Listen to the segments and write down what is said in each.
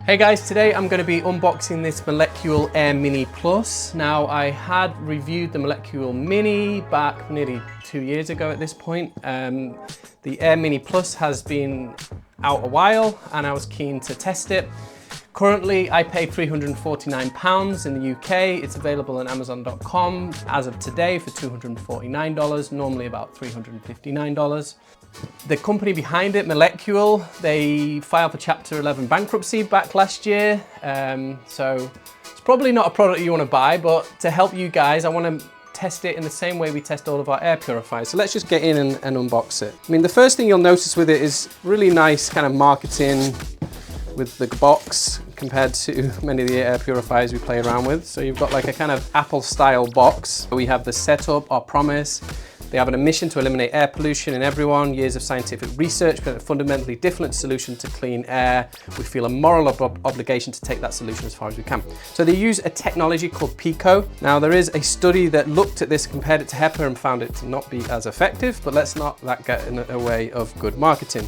Hey guys, today I'm going to be unboxing this Molekule Air Mini Plus. Now I had reviewed the Molekule Mini back nearly 2 years ago at this point. The Air Mini Plus has been out a while and I was keen to test it. Currently I pay £349 in the UK. It's available on Amazon.com as of today for $249, normally about $359. The company behind it, Molekule, they filed for Chapter 11 bankruptcy back last year. So it's probably not a product you want to buy, but to help you guys, I want to test it in the same way we test all of our air purifiers. So let's just get in and unbox it. I mean, the first thing you'll notice with it is really nice kind of marketing with the box compared to many of the air purifiers we play around with. So you've got like a kind of Apple style box. We have the setup, our promise. They have a mission to eliminate air pollution in everyone, years of scientific research, but a fundamentally different solution to clean air. We feel a moral obligation to take that solution as far as we can. So they use a technology called PICO. Now there is a study that looked at this, compared it to HEPA and found it to not be as effective, but let's not let that get in the way of good marketing.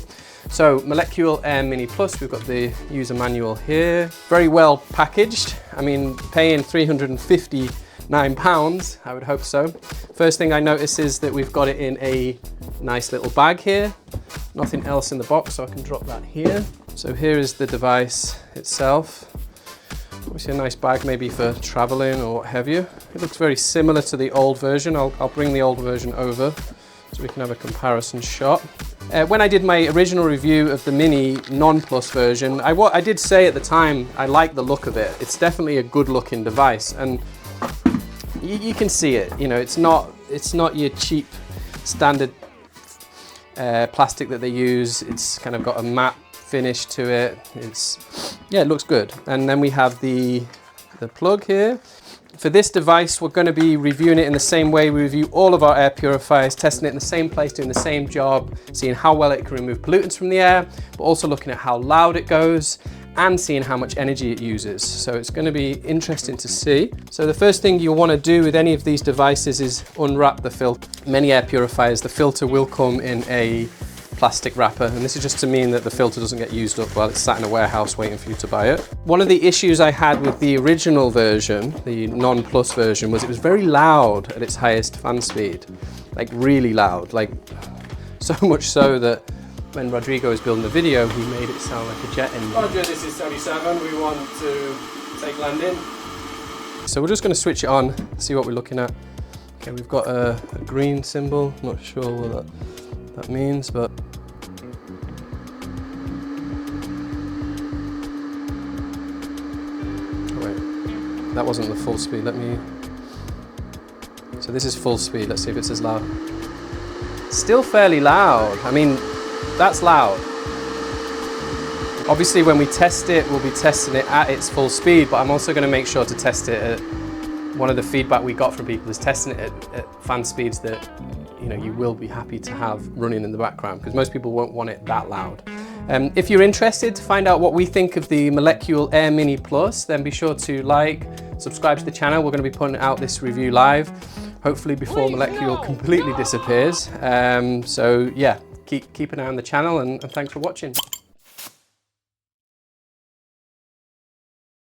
So Molekule Air Mini Plus, we've got the user manual here. Very well packaged. I mean, paying £359, I would hope so. First thing I notice is that we've got it in a nice little bag here. Nothing else in the box, so I can drop that here. So here is the device itself. Obviously a nice bag maybe for traveling or what have you. It looks very similar to the old version. I'll bring the old version over so we can have a comparison shot. When I did my original review of the Mini non-Plus version, I did say at the time I like the look of it. It's definitely a good looking device, and you can see it. You know, it's not your cheap standard plastic that they use. It's kind of got a matte finish to it. Yeah, it looks good. And then we have the plug here. For this device, we're going to be reviewing it in the same way we review all of our air purifiers, testing it in the same place, doing the same job, seeing how well it can remove pollutants from the air, but also looking at how loud it goes and seeing how much energy it uses. So it's going to be interesting to see. So the first thing you'll want to do with any of these devices is unwrap the filter. Many air purifiers, the filter will come in a plastic wrapper, and this is just to mean that the filter doesn't get used up while it's sat in a warehouse waiting for you to buy it. One of the issues I had with the original version, the non-Plus version, was it was very loud at its highest fan speed. Like really loud, like so much so that when Rodrigo was building the video, he made it sound like a jet engine. Roger, this is 77, we want to take landing. So we're just going to switch it on, see what we're looking at. Okay, we've got a green symbol, not sure what that means, but that wasn't the full speed. So this is full speed. Let's see if it's as loud. Still fairly loud. I mean, that's loud. Obviously when we test it, we'll be testing it at its full speed, but I'm also going to make sure to test it at, one of the feedback we got from people is testing it at fan speeds that you will be happy to have running in the background, because most people won't want it that loud. If you're interested to find out what we think of the Molekule Air Mini Plus, then be sure to subscribe to the channel. We're going to be putting out this review live, hopefully before Molekule completely disappears. So yeah, keep an eye on the channel, and thanks for watching.